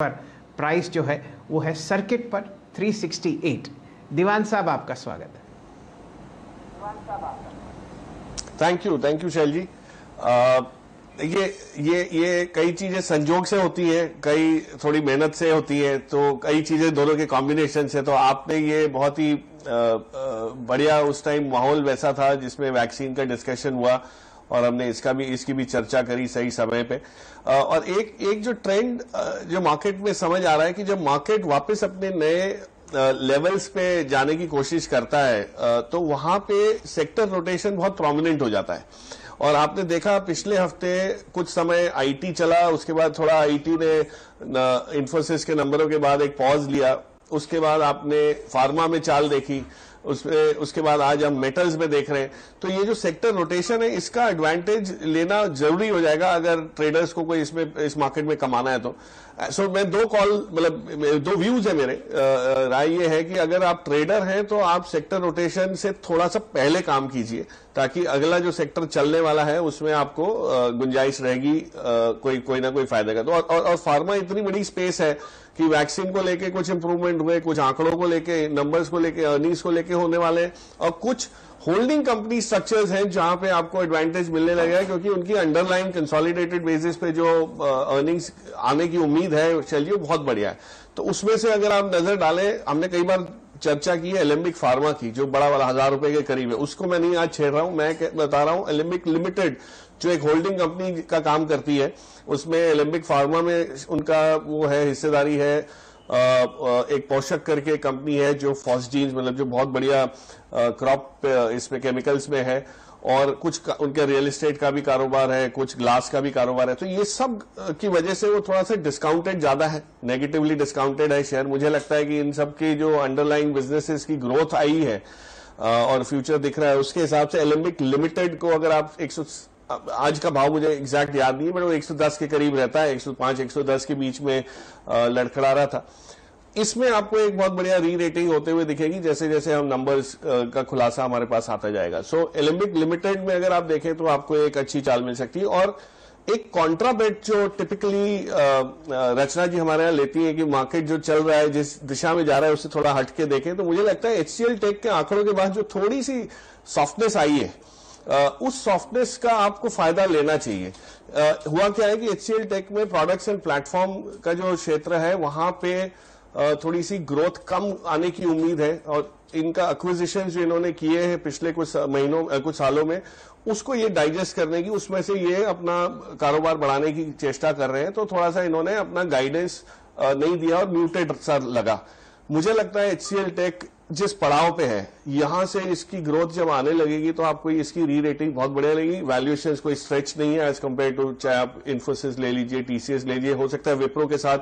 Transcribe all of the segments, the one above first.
पर प्राइस जो है वो है सर्किट पर 368। दीवान साहब आपका स्वागत है। थैंक यू शैल जी। ये कई चीजें संजोग से होती है, कई थोड़ी मेहनत से होती है, तो कई चीजें दोनों के कॉम्बिनेशन से। तो आपने ये बहुत ही बढ़िया, उस टाइम माहौल वैसा था जिसमें वैक्सीन का डिस्कशन हुआ और हमने इसकी भी चर्चा करी सही समय पे। और एक जो ट्रेंड जो मार्केट में समझ आ रहा है कि जब मार्केट वापस अपने नए लेवल्स पे जाने की कोशिश करता है तो वहां पे सेक्टर रोटेशन बहुत प्रोमिनेंट हो जाता है। और आपने देखा पिछले हफ्ते कुछ समय आईटी चला, उसके बाद थोड़ा आईटी ने इन्फोसिस के नंबरों के बाद एक पॉज लिया, उसके बाद आपने फार्मा में चाल देखी, उसके बाद आज हम मेटल्स में देख रहे हैं। तो ये जो सेक्टर रोटेशन है इसका एडवांटेज लेना जरूरी हो जाएगा अगर ट्रेडर्स को कोई इस मार्केट में कमाना है तो। सो मैं दो व्यूज है मेरे। राय ये है कि अगर आप ट्रेडर हैं तो आप सेक्टर रोटेशन से थोड़ा सा पहले काम कीजिए ताकि अगला जो सेक्टर चलने वाला है उसमें आपको गुंजाइश रहेगी कोई ना कोई फायदे का। तो और फार्मा इतनी बड़ी स्पेस है कि वैक्सीन को लेके कुछ इंप्रूवमेंट हुए, कुछ आंकड़ों को लेके, नंबर्स को लेके, अर्निंग्स को लेके होने वाले हैं, और कुछ होल्डिंग कंपनी स्ट्रक्चर्स हैं जहां पे आपको एडवांटेज मिलने लगेगा क्योंकि उनकी अंडरलाइन कंसोलिडेटेड बेसिस पे जो अर्निंग्स आने की उम्मीद है चलिए बहुत बढ़िया है। तो उसमें से अगर आप नजर डालें, हमने कई बार चर्चा की है एलेम्बिक फार्मा की जो बड़ा वाला 1000 रुपए के करीब है, उसको मैं नहीं आज छेड़ रहा हूं। मैं बता रहा हूं एलेम्बिक लिमिटेड जो एक होल्डिंग कंपनी का काम करती है, उसमें एलेम्बिक फार्मा में उनका वो है हिस्सेदारी है। एक पोषक करके कंपनी है जो फॉस्जीन्स मतलब जो बहुत बढ़िया क्रॉप इसमें केमिकल्स में है, और कुछ उनके रियल एस्टेट का भी कारोबार है, कुछ ग्लास का भी कारोबार है। तो ये सब की वजह से वो थोड़ा सा डिस्काउंटेड ज्यादा है, नेगेटिवली डिस्काउंटेड है शेयर। मुझे लगता है कि इन सब की जो अंडरलाइंग बिजनेसेस की ग्रोथ आई है और फ्यूचर दिख रहा है उसके हिसाब से एलेम्बिक लिमिटेड को अगर आप आज का भाव मुझे एग्जैक्ट याद नहीं है बट वो 110 के करीब रहता है, 105-110 के बीच में लड़खड़ा रहा था। इसमें आपको एक बहुत बढ़िया री रेटिंग होते हुए दिखेगी जैसे जैसे हम नंबर्स का खुलासा हमारे पास आता जाएगा। सो एलेम्बिक लिमिटेड में अगर आप देखें तो आपको एक अच्छी चाल मिल सकती है। और एक कॉन्ट्रा बेट जो टिपिकली रचना जी हमारे यहाँ लेती है कि मार्केट जो चल रहा है जिस दिशा में जा रहा है उससे थोड़ा हट के देखें, तो मुझे लगता है एचसीएल टेक के आंकड़ों के बाद जो थोड़ी सी सॉफ्टनेस आई है उस सॉफ्टनेस का आपको फायदा लेना चाहिए। हुआ क्या है कि एचसीएल टेक में प्रोडक्ट्स एंड प्लेटफॉर्म का जो क्षेत्र है वहां पे थोड़ी सी ग्रोथ कम आने की उम्मीद है, और इनका एक्विजिशन जो इन्होंने किए हैं पिछले कुछ सालों में उसको ये डाइजेस्ट करने की, उसमें से ये अपना कारोबार बढ़ाने की चेष्टा कर रहे हैं। तो थोड़ा सा इन्होंने अपना गाइडेंस नहीं दिया और म्यूटेड सा लगा। मुझे लगता है एचसीएल टेक जिस पड़ाव पे है यहां से इसकी ग्रोथ जब आने लगेगी तो आपको इसकी री रेटिंग बहुत बढ़िया लगेगी। वैल्यूएशन कोई स्ट्रेच नहीं है एज कंपेयर टू, चाहे आप इन्फोसिस ले लीजिए, टीसीएस ले लीजिए, हो सकता है विप्रो के साथ,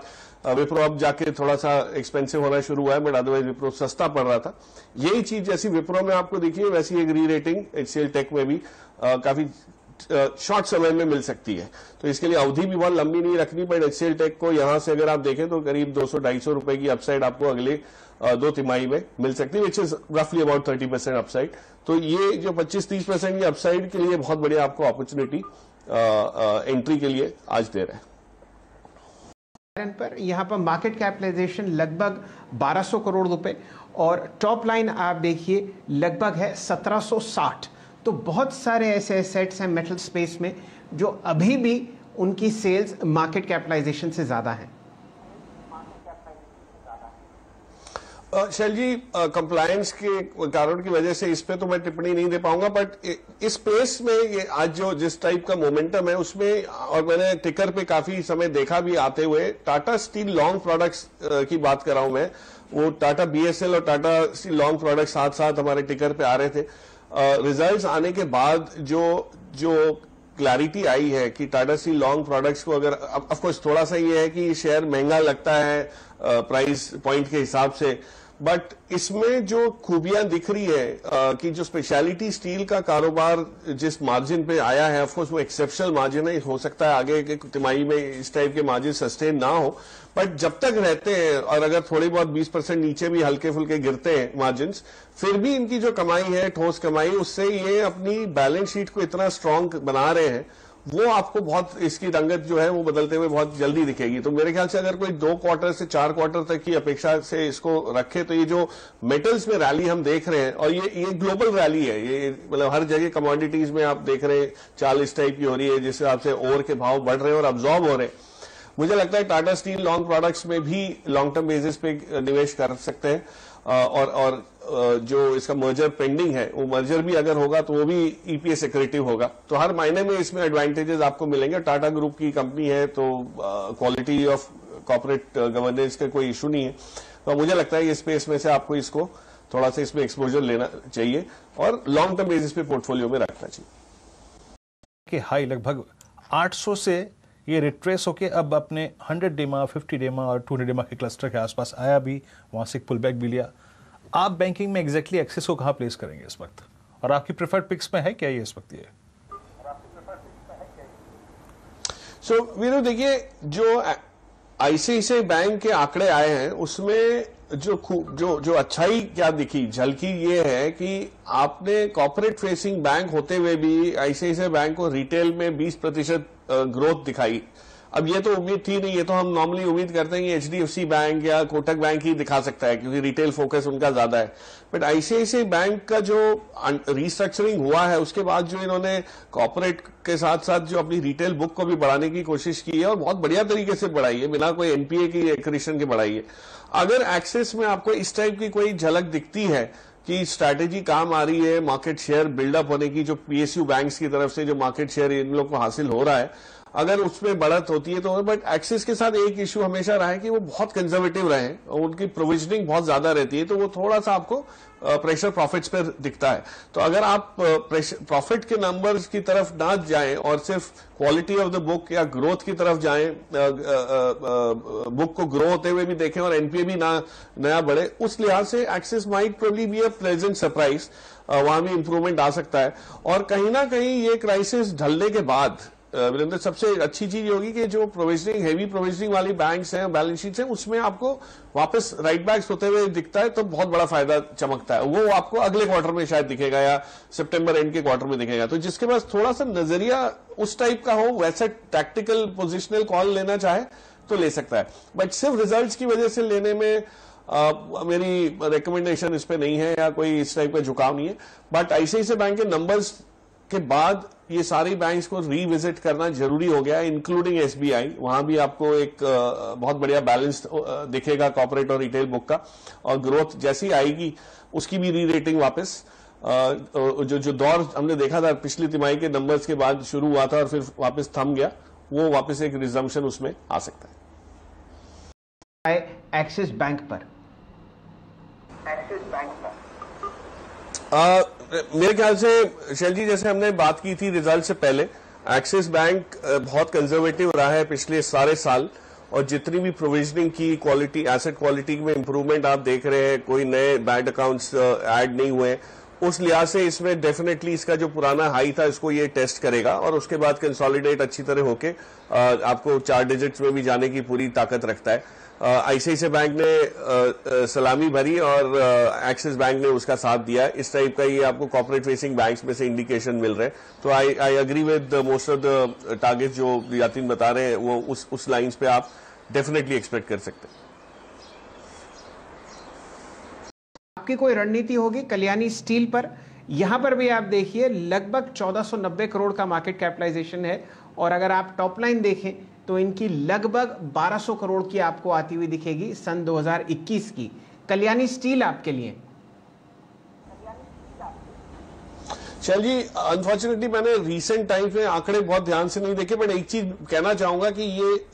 विप्रो अब जाके थोड़ा सा एक्सपेंसिव होना शुरू हुआ है बट अदरवाइज विप्रो सस्ता पड़ रहा था। यही चीज जैसी विप्रो में आपको दिखी है वैसी एक री रेटिंग एचसीएल टेक में भी काफी शॉर्ट समय में मिल सकती है। तो इसके लिए अवधि भी बहुत लंबी नहीं रखनी, बट एचसीएल टेक को यहां से अगर आप देखें तो करीब 200-250 रुपए की अपसाइड आपको अगले 2 तिमाही में मिल सकती है, विच इज रफली अबाउट 30% अपसाइड। तो ये जो 25-30% की अपसाइड के लिए बहुत बढ़िया आपको अपॉर्चुनिटी एंट्री के लिए आज दे रहा है। पर यहाँ पर मार्केट कैपिटलाइजेशन लगभग 1200 करोड़ रुपए और टॉप लाइन आप देखिए लगभग है 1760। तो बहुत सारे ऐसे एसेट्स हैं मेटल स्पेस में जो अभी भी उनकी सेल्स मार्केट कैपिटलाइजेशन से ज्यादा है। शैल जी, कंप्लायंस के कारण की वजह से इस पे तो मैं टिप्पणी नहीं दे पाऊंगा, बट इस स्पेस में ये आज जो जिस टाइप का मोमेंटम है उसमें, और मैंने टिकर पे काफी समय देखा भी आते हुए, टाटा स्टील लॉन्ग प्रोडक्ट्स की बात कर रहा हूं मैं, वो टाटा बीएसएल और टाटा स्टील लॉन्ग प्रोडक्ट्स साथ साथ हमारे टिकर पे आ रहे थे। रिजल्ट्स आने के बाद जो क्लैरिटी आई है कि टाटा स्टील लॉन्ग प्रोडक्ट्स को अगर ऑफकोर्स थोड़ा सा ये है कि शेयर महंगा लगता है प्राइस पॉइंट के हिसाब से, बट इसमें जो खूबियां दिख रही है कि जो स्पेशलिटी स्टील का कारोबार जिस मार्जिन पे आया है, ऑफकोर्स वो एक्सेप्शनल मार्जिन है, हो सकता है आगे के तिमाही में इस टाइप के मार्जिन सस्टेन ना हो, बट जब तक रहते हैं और अगर थोड़ी बहुत 20% नीचे भी हल्के फुल्के गिरते हैं मार्जिन, फिर भी इनकी जो कमाई है ठोस कमाई, उससे ये अपनी बैलेंस शीट को इतना स्ट्रांग बना रहे हैं वो आपको बहुत इसकी रंगत जो है वो बदलते हुए बहुत जल्दी दिखेगी। तो मेरे ख्याल से अगर कोई 2 क्वार्टर से 4 क्वार्टर तक की अपेक्षा से इसको रखे तो ये जो मेटल्स में रैली हम देख रहे हैं, और ये ग्लोबल रैली है, ये मतलब हर जगह कमोडिटीज में आप देख रहे हैं चाल इस टाइप की हो रही है, जिस हिसाब से ओर के भाव बढ़ रहे हैं और अब्जॉर्ब हो रहे हैं। मुझे लगता है टाटा स्टील लॉन्ग प्रोडक्ट्स में भी लॉन्ग टर्म बेसिस पे निवेश कर सकते हैं, और जो इसका मर्जर पेंडिंग है वो मर्जर भी अगर होगा तो वो भी ईपीएस एक्रेटिव होगा। तो हर महीने में इसमें एडवांटेजेस आपको मिलेंगे। टाटा ग्रुप की कंपनी है तो क्वालिटी ऑफ कॉर्पोरेट गवर्नेंस का कोई इशू नहीं है। तो मुझे लगता है ये स्पेस में से आपको इसको थोड़ा सा इसमें एक्सपोजर लेना चाहिए और लॉन्ग टर्म बेसिस पे पोर्टफोलियो में रखना चाहिए। कि हाई लगभग 800 से ये रिट्रेस होके अब अपने 100 डेमा, 50 डेमा और 200 डेमा के क्लस्टर के आसपास आया भी, वहां से एक पुल बैक भी लिया। आप बैंकिंग में एग्जैक्टली एक्सेस को कहां प्लेस करेंगे इस वक्त, और आपकी प्रेफर्ड पिक्स में है क्या ये इस वक्त? ये सो वीरू देखिए, जो आईसीआईसीआई बैंक के आंकड़े आए हैं उसमें जो अच्छाई क्या दिखी, झलकी ये है कि आपने कॉर्पोरेट फेसिंग बैंक होते हुए भी आईसीआईसीआई बैंक को रिटेल में 20% ग्रोथ दिखाई। अब ये तो उम्मीद थी नहीं, ये तो हम नॉर्मली उम्मीद करते हैं कि एचडीएफसी बैंक या कोटक बैंक ही दिखा सकता है क्योंकि रिटेल फोकस उनका ज्यादा है। बट आईसीआईसीआई बैंक का जो रीस्ट्रक्चरिंग हुआ है उसके बाद जो इन्होंने कॉर्पोरेट के साथ साथ जो अपनी रिटेल बुक को भी बढ़ाने की कोशिश की है और बहुत बढ़िया तरीके से बढ़ाई है, बिना कोई एनपीए की एक्रीशन के बढ़ाई है। अगर एक्सेस में आपको इस टाइप की कोई झलक दिखती है कि स्ट्रैटेजी काम आ रही है, मार्केट शेयर बिल्डअप होने की, जो पीएसयू बैंक्स की तरफ से जो मार्केट शेयर इन लोग को हासिल हो रहा है, अगर उसमें बढ़त होती है तो। बट एक्सिस के साथ एक इश्यू हमेशा रहा है कि वो बहुत कंजर्वेटिव रहे और उनकी प्रोविजनिंग बहुत ज्यादा रहती है, तो वो थोड़ा सा आपको प्रेशर प्रॉफिट्स पर दिखता है। तो अगर आप प्रॉफिट के नंबर्स की तरफ ना जाएं और सिर्फ क्वालिटी ऑफ द बुक या ग्रोथ की तरफ जाएं, बुक को ग्रो होते हुए भी देखें और एनपीए भी नया बढ़े, उस लिहाज से axis might probably be a pleasant surprise, वहां भी इंप्रूवमेंट आ सकता है। और कहीं ना कहीं ये क्राइसिस ढलने के बाद वीरेंद्र सबसे अच्छी चीज होगी कि जो प्रोविजनिंग, हेवी प्रोविजनिंग वाली बैंक्स हैं, बैलेंस शीट्स हैं, उसमें आपको वापस राइट बैक्स होते हुए दिखता है तो बहुत बड़ा फायदा चमकता है। वो आपको अगले क्वार्टर में शायद दिखेगा या सितंबर एंड के क्वार्टर में दिखेगा। तो जिसके पास थोड़ा सा नजरिया उस टाइप का हो, वैसे टैक्टिकल पोजिशनल कॉल लेना चाहे तो ले सकता है। बट सिर्फ रिजल्ट्स की वजह से लेने में मेरी रिकमेंडेशन इस पे नहीं है या कोई इस टाइप का झुकाव नहीं है। बट आईसीआईसीआई बैंक के नंबर्स के बाद ये सारी बैंक्स को रीविजिट करना जरूरी हो गया, इंक्लूडिंग एसबीआई। वहां भी आपको एक बहुत बढ़िया बैलेंस दिखेगा कॉर्पोरेट और रिटेल बुक का, और ग्रोथ जैसी आएगी उसकी भी री रेटिंग वापस जो दौर हमने देखा था पिछली तिमाही के नंबर्स के बाद शुरू हुआ था और फिर वापस थम गया, वो वापस एक रिजम्पशन उसमें आ सकता है। एक्सिस बैंक पर मेरे ख्याल से शैल जी, जैसे हमने बात की थी रिजल्ट से पहले, एक्सिस बैंक बहुत कंजर्वेटिव रहा है पिछले सारे साल, और जितनी भी प्रोविजनिंग की क्वालिटी, एसेट क्वालिटी में इंप्रूवमेंट आप देख रहे हैं, कोई नए बैड अकाउंट्स ऐड नहीं हुए, उस लिहाज से इसमें डेफिनेटली इसका जो पुराना हाई था इसको ये टेस्ट करेगा और उसके बाद कंसोलिडेट अच्छी तरह होके आपको 4 डिजिट्स में भी जाने की पूरी ताकत रखता है। आईसीआईसीआई बैंक ने सलामी भरी और एक्सिस बैंक ने उसका साथ दिया। इस टाइप का ये आपको कॉर्पोरेट फेसिंग बैंक्स में से इंडिकेशन मिल रहे हैं। तो I agree with most of the target जो यातिन बता रहे हैं, वो उस लाइंस पे आप डेफिनेटली एक्सपेक्ट कर सकते हैं। आपकी कोई रणनीति होगी कल्याणी स्टील पर? यहां पर भी आप देखिए लगभग 1490 करोड़ का मार्केट कैपिटलाइजेशन है, और अगर आप टॉप लाइन देखें तो इनकी लगभग 1200 करोड़ की आपको आती हुई दिखेगी सन 2021 की। कल्याणी स्टील आपके लिए? चल जी, अनफॉर्चुनेटली मैंने रीसेंट टाइम्स में आंकड़े बहुत ध्यान से नहीं देखे, बट एक चीज कहना चाहूंगा कि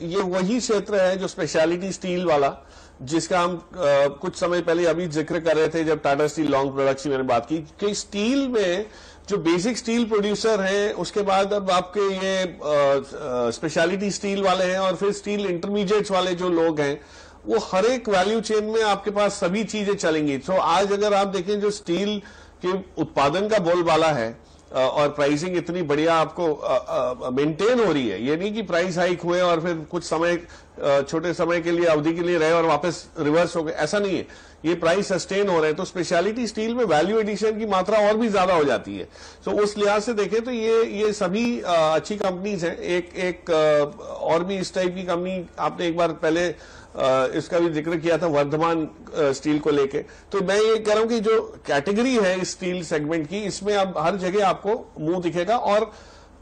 ये वही क्षेत्र है जो स्पेशलिटी स्टील वाला, जिसका हम कुछ समय पहले अभी जिक्र कर रहे थे जब टाटा स्टील लॉन्ग प्रोडक्ट्स की मैंने बात की, कि स्टील में जो बेसिक स्टील प्रोड्यूसर हैं, उसके बाद अब आपके ये स्पेशलिटी स्टील वाले हैं, और फिर स्टील इंटरमीडिएट्स वाले जो लोग हैं, वो हर एक वैल्यू चेन में आपके पास सभी चीजें चलेंगी। तो आज अगर आप देखें जो स्टील के उत्पादन का बोलबाला है और प्राइसिंग इतनी बढ़िया आपको मेंटेन हो रही है, ये नहीं कि प्राइस हाइक हुए और फिर कुछ समय छोटे समय के लिए अवधि के लिए रहे और वापस रिवर्स हो गए, ऐसा नहीं है। ये प्राइस सस्टेन हो रहे हैं, तो स्पेशलिटी स्टील में वैल्यू एडिशन की मात्रा और भी ज्यादा हो जाती है। सो उस लिहाज से देखें तो ये सभी अच्छी कंपनीज हैं। एक और भी इस टाइप की कंपनी आपने एक बार पहले इसका भी जिक्र किया था, वर्धमान स्टील को लेके। तो मैं ये कह रहा हूं कि जो कैटेगरी है इस स्टील सेगमेंट की, इसमें अब हर जगह आपको मुंह दिखेगा और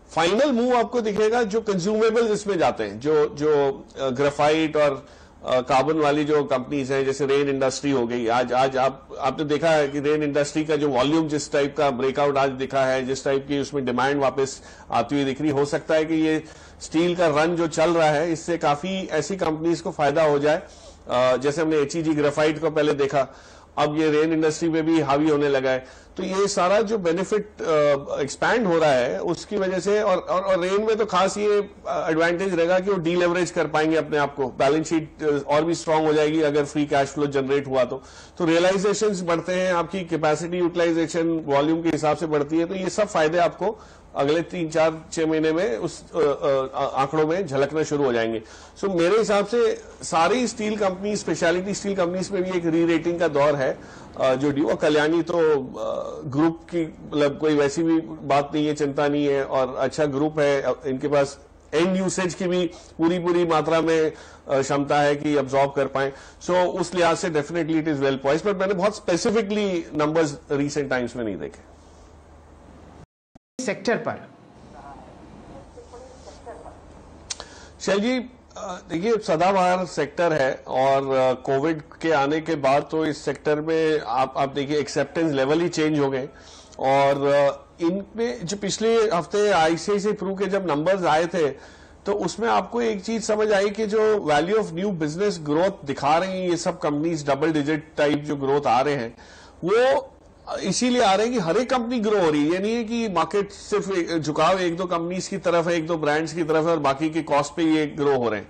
फाइनल मुंह आपको दिखेगा जो कंज्यूमेबल इसमें जाते हैं, जो ग्रेफाइट और कार्बन वाली जो कंपनीज हैं, जैसे रेन इंडस्ट्री हो गई। आज आपने देखा है कि रेन इंडस्ट्री का जो वॉल्यूम जिस टाइप का ब्रेकआउट आज दिखा है, जिस टाइप की उसमें डिमांड वापस आती हुई दिख रही, हो सकता है कि ये स्टील का रन जो चल रहा है इससे काफी ऐसी कंपनीज को फायदा हो जाए। जैसे हमने HEG ग्रेफाइट को पहले देखा, अब ये रेन इंडस्ट्री में भी हावी होने लगा है। तो ये सारा जो बेनिफिट एक्सपैंड हो रहा है उसकी वजह से, और रेन में तो खास ये एडवांटेज रहेगा कि वो डीलेवरेज कर पाएंगे अपने आप को, बैलेंस शीट और भी स्ट्रांग हो जाएगी अगर फ्री कैश फ्लो जनरेट हुआ तो रियलाइजेशंस बढ़ते हैं, आपकी कैपेसिटी यूटिलाइजेशन वॉल्यूम के हिसाब से बढ़ती है। तो ये सब फायदे आपको अगले 3-4-6 महीने में उस आंकड़ों में झलकना शुरू हो जाएंगे। सो मेरे हिसाब से सारी steel company, speciality steel companies में भी एक री रेटिंग का दौर है जो ड्यू। और कल्याणी तो ग्रुप की मतलब कोई वैसी भी बात नहीं है, चिंता नहीं है, और अच्छा ग्रुप है। इनके पास एंड यूसेज की भी पूरी मात्रा में क्षमता है कि अब्सॉर्ब कर पाए। सो उस लिहाज से definitely it is well poised, but मैंने बहुत स्पेसिफिकली नंबर्स रिसेंट टाइम्स में नहीं देखे। सेक्टर पर शैल जी, देखिए सदाबहार सेक्टर है और कोविड के आने के बाद तो इस सेक्टर में आप देखिए एक्सेप्टेंस लेवल ही चेंज हो गए। और इनमें जो पिछले हफ्ते आईसीआईसीआई प्रू के जब नंबर्स आए थे तो उसमें आपको एक चीज समझ आई कि जो value of new business growth दिखा रही हैं ये सब कंपनीज, डबल डिजिट टाइप जो ग्रोथ आ रहे हैं, वो इसीलिए आ रहे हैं कि हर एक कंपनी ग्रो हो रही है। ये नहीं है कि मार्केट सिर्फ झुकाव एक दो कंपनीज की तरफ है, एक दो ब्रांड्स की तरफ है और बाकी के कॉस्ट पे ये ग्रो हो रहे हैं।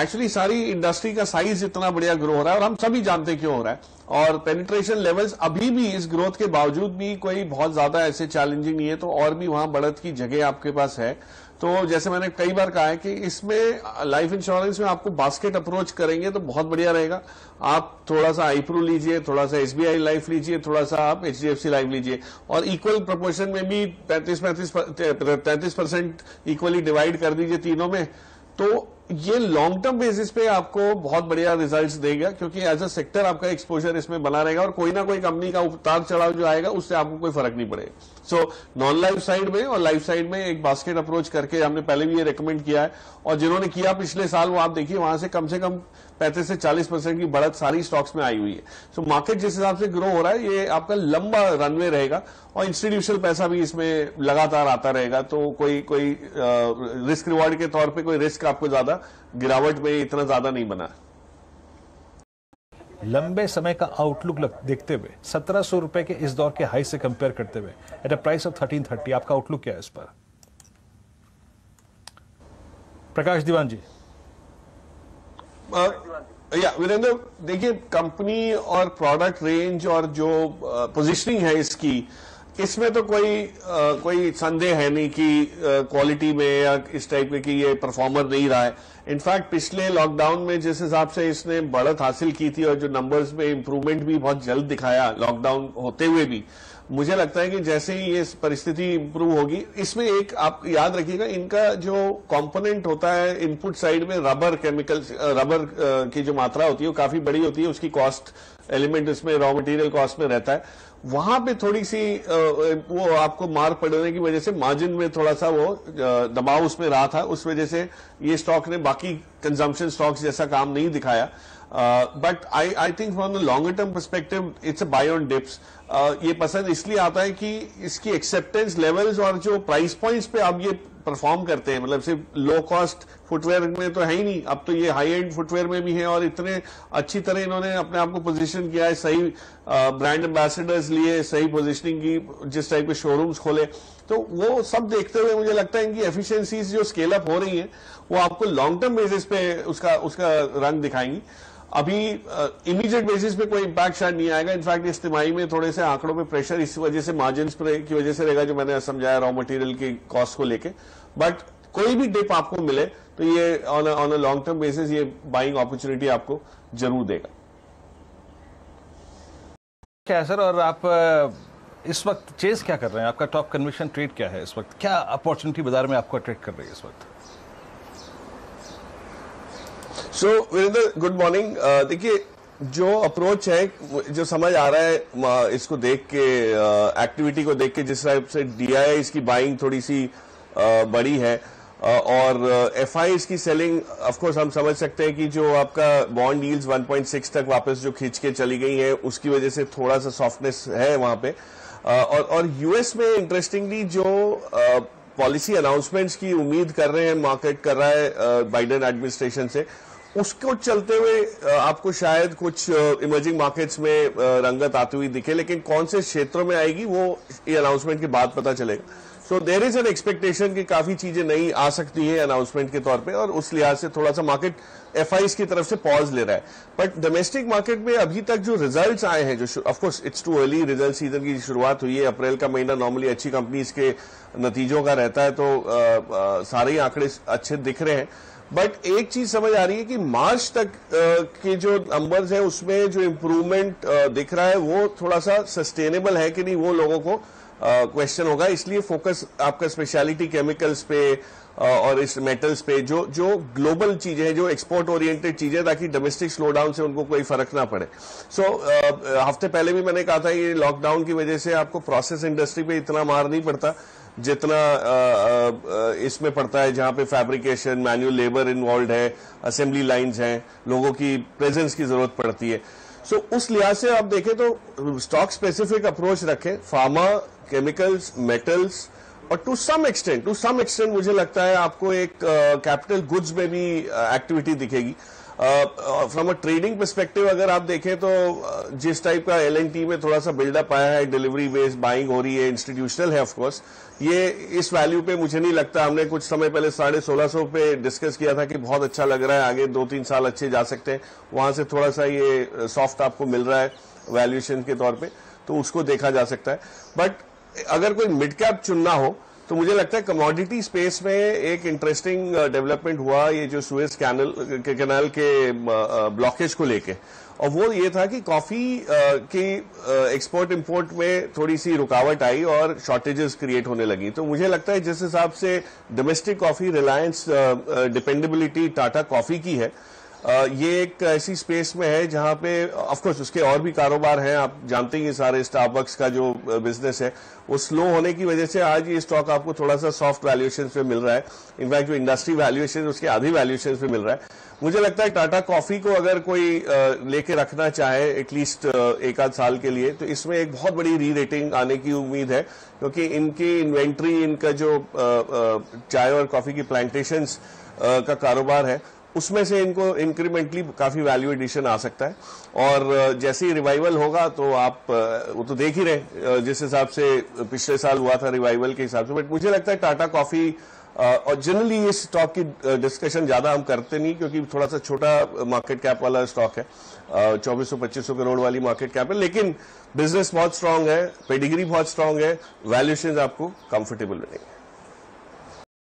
एक्चुअली सारी इंडस्ट्री का साइज इतना बढ़िया ग्रो हो रहा है और हम सभी जानते हैं क्यों हो रहा है। और पेनिट्रेशन लेवल्स अभी भी इस ग्रोथ के बावजूद भी कोई बहुत ज्यादा ऐसे चैलेंजिंग नहीं है, तो और भी वहां बढ़त की जगह आपके पास है। तो जैसे मैंने कई बार कहा है कि इसमें लाइफ इंश्योरेंस में आपको बास्केट अप्रोच करेंगे तो बहुत बढ़िया रहेगा। आप थोड़ा सा आईप्रू लीजिए, थोड़ा सा SBI लाइफ लीजिए, थोड़ा सा आप HDFC लाइफ लीजिए, और इक्वल प्रोपोर्शन में भी 33% इक्वली डिवाइड कर दीजिए तीनों में। तो ये लॉन्ग टर्म बेसिस पे आपको बहुत बढ़िया रिजल्ट्स देगा, क्योंकि एज अ सेक्टर आपका एक्सपोजर इसमें बना रहेगा और कोई ना कोई कंपनी का उतार चढ़ाव जो आएगा उससे आपको कोई फर्क नहीं पड़ेगा। सो नॉन लाइफ साइड में और लाइफ साइड में एक बास्केट अप्रोच करके हमने पहले भी ये रेकमेंड किया है, और जिन्होंने किया पिछले साल वो आप देखिए वहां से कम 35 से 40% की बढ़त सारी स्टॉक्स में आई हुई है। सो मार्केट जिस हिसाब से ग्रो हो रहा है ये आपका लंबा रनवे रहेगा और इंस्टीट्यूशनल पैसा भी इसमें लगातार आता रहेगा। तो कोई रिस्क रिवॉर्ड के तौर पे कोई रिस्क आपको ज्यादा गिरावट में इतना ज्यादा नहीं बना। लंबे समय का आउटलुक देखते हुए 1700 रुपए के इस दौर के हाई से कंपेयर करते हुए एट अ प्राइस ऑफ 1330, आपका आउटलुक क्या है इस पर? प्रकाश दीवान जी। वीरेंद्र, देखिए कंपनी और प्रोडक्ट रेंज और जो पोजीशनिंग है इसकी, इसमें तो कोई संदेह है नहीं कि क्वालिटी में या इस टाइप में कि ये परफॉर्मर नहीं रहा है। इनफैक्ट पिछले लॉकडाउन में जिस हिसाब से इसने बढ़त हासिल की थी और जो नंबर्स में इंप्रूवमेंट भी बहुत जल्द दिखाया लॉकडाउन होते हुए भी, मुझे लगता है कि जैसे ही ये परिस्थिति इंप्रूव होगी, इसमें एक आप याद रखिएगा इनका जो कंपोनेंट होता है इनपुट साइड में, रबर की जो मात्रा होती है वो काफी बड़ी होती है, उसकी कॉस्ट एलिमेंट इसमें रॉ मटेरियल कॉस्ट में रहता है। वहां पे थोड़ी सी वो आपको मार पड़ने की वजह से मार्जिन में थोड़ा सा वो दबाव उसमें रहा था, उस वजह से ये स्टॉक ने बाकी कंजम्पशन स्टॉक्स जैसा काम नहीं दिखाया। But I think from the longer term perspective it's a buy on dips. ये पसंद इसलिए आता है कि इसकी एक्सेप्टेंस लेवल्स और जो प्राइस पॉइंट्स पे अब ये परफॉर्म करते हैं, मतलब सिर्फ लो कॉस्ट फुटवेयर में तो है ही नहीं, अब तो ये हाई एंड फुटवेयर में भी है और इतने अच्छी तरह इन्होंने अपने आप को पोजीशन किया है, सही ब्रांड एम्बेसडर्स लिए, सही पोजीशनिंग की, जिस टाइप के शोरूम्स खोले, तो वो सब देखते हुए मुझे लगता है इनकी एफिशिएंसीज जो स्केल अप हो रही है वो आपको लॉन्ग टर्म बेसिस पे उसका रंग दिखाएंगी। अभी इमीडिएट बेसिस पे कोई इंपैक्ट शायद नहीं आएगा। इनफैक्ट इस तिमाही में थोड़े से आंकड़ों में प्रेशर इस वजह से मार्जिन की वजह से रहेगा, जो मैंने समझाया रॉ मटेरियल की कॉस्ट को लेके। बट कोई भी डिप आपको मिले तो ये on a long term basis ये बाइंग अपॉर्चुनिटी आपको जरूर देगा। क्या है सर, और आप इस वक्त चेज क्या कर रहे हैं? आपका टॉप कन्विक्शन ट्रेड क्या है इस वक्त? क्या अपॉर्चुनिटी बाजार में आपको अट्रैक्ट कर रही है इस वक्त? सो वीरेंद्र, गुड मॉर्निंग। देखिए, जो अप्रोच है, जो समझ आ रहा है इसको देख के, एक्टिविटी को देख के, जिस टाइप से DII इसकी बाइंग थोड़ी सी बड़ी है और FI इसकी सेलिंग, ऑफ कोर्स हम समझ सकते हैं कि जो आपका बॉन्ड यील्ड्स 1.6 तक वापस जो खींच के चली गई है, उसकी वजह से थोड़ा सा सॉफ्टनेस है वहां पे। और यूएस में इंटरेस्टिंगली जो पॉलिसी अनाउंसमेंट्स की उम्मीद कर रहे हैं, मार्केट कर रहा है बाइडेन एडमिनिस्ट्रेशन से, उसको चलते हुए आपको शायद कुछ इमर्जिंग मार्केट्स में रंगत आती हुई दिखे, लेकिन कौन से क्षेत्रों में आएगी वो ये अनाउंसमेंट के बाद पता चलेगा। So there is an expectation कि काफी चीजें नई आ सकती है अनाउंसमेंट के तौर पे, और उस लिहाज से थोड़ा सा मार्केट FIs की तरफ से पॉज ले रहा है। बट डोमेस्टिक मार्केट में अभी तक जो रिजल्ट्स आए हैं, जो of course it's too early, result season की शुरुआत हुई है, अप्रैल का महीना नॉर्मली अच्छी कंपनीज के नतीजों का रहता है, तो सारे ही आंकड़े अच्छे दिख रहे हैं। बट एक चीज समझ आ रही है कि मार्च तक के जो नंबर्स हैं उसमें जो इम्प्रूवमेंट दिख रहा है वो थोड़ा सा सस्टेनेबल है कि नहीं, वो लोगों को क्वेश्चन होगा। इसलिए फोकस आपका स्पेशलिटी केमिकल्स पे और इस मेटल्स पे, जो ग्लोबल चीजें हैं, जो एक्सपोर्ट ओरिएंटेड चीजें, ताकि डोमेस्टिक स्लो डाउन से उनको कोई फर्क ना पड़े। सो हफ्ते पहले भी मैंने कहा था, ये लॉकडाउन की वजह से आपको प्रोसेस इंडस्ट्री पे इतना मार नहीं पड़ता जितना इसमें पड़ता है, जहां पे फैब्रिकेशन, मैनुअल लेबर इन्वॉल्व है, असेंबली लाइंस हैं, लोगों की प्रेजेंस की जरूरत पड़ती है। सो उस लिहाज से आप देखें तो स्टॉक स्पेसिफिक अप्रोच रखें, फार्मा, केमिकल्स, मेटल्स, और टू सम एक्सटेंट मुझे लगता है आपको एक कैपिटल गुड्स में भी एक्टिविटी दिखेगी। फ्रॉम अ ट्रेडिंग पर्सपेक्टिव अगर आप देखें तो जिस टाइप का L&T में थोड़ा सा बिल्डअप आया है, डिलीवरी बेस्ड बाइंग हो रही है, इंस्टीट्यूशनल है ऑफ कोर्स, ये इस वैल्यू पे मुझे नहीं लगता। हमने कुछ समय पहले 1650 पे डिस्कस किया था कि बहुत अच्छा लग रहा है, आगे 2-3 साल अच्छे जा सकते हैं, वहां से थोड़ा सा ये सॉफ्ट आपको मिल रहा है वैल्यूएशन के तौर पे, तो उसको देखा जा सकता है। बट अगर कोई मिड कैप चुनना हो तो मुझे लगता है कमोडिटी स्पेस में एक इंटरेस्टिंग डेवलपमेंट हुआ, ये जो सुएज कैनाल के ब्लॉकेज को लेके, और वो ये था कि कॉफी की एक्सपोर्ट इंपोर्ट में थोड़ी सी रुकावट आई और शॉर्टेजेस क्रिएट होने लगी। तो मुझे लगता है जिस हिसाब से domestic coffee Reliance dependability Tata coffee की है, ये एक ऐसी स्पेस में है जहां पे ऑफ कोर्स उसके और भी कारोबार हैं, आप जानते ही सारे स्टारबक्स का जो बिजनेस है वो स्लो होने की वजह से आज ये स्टॉक आपको थोड़ा सा सॉफ्ट वैल्यूएशन पे मिल रहा है। इनफैक्ट जो इंडस्ट्री वैल्यूएशन उसके आधी वैल्यूएशन पे मिल रहा है। मुझे लगता है टाटा कॉफी को अगर कोई लेके रखना चाहे एटलीस्ट एक आध साल के लिए, तो इसमें एक बहुत बड़ी री रेटिंग आने की उम्मीद है, क्योंकि इनकी इन्वेंट्री, इनका जो चाय और कॉफी की प्लांटेशंस का कारोबार है, उसमें से इनको इंक्रीमेंटली काफी वैल्यू एडिशन आ सकता है। और जैसे ही रिवाइवल होगा तो आप वो तो देख ही रहे जिस हिसाब से पिछले साल हुआ था रिवाइवल के हिसाब से। बट मुझे लगता है टाटा कॉफी, और जनरली इस स्टॉक की डिस्कशन ज्यादा हम करते नहीं क्योंकि थोड़ा सा छोटा मार्केट कैप वाला स्टॉक है, 2400-2500 करोड़ वाली मार्केट कैप है, लेकिन बिजनेस बहुत स्ट्रांग है, पेडिग्री बहुत स्ट्रांग है, वैल्यूएशन आपको कंफर्टेबल मिलेंगे।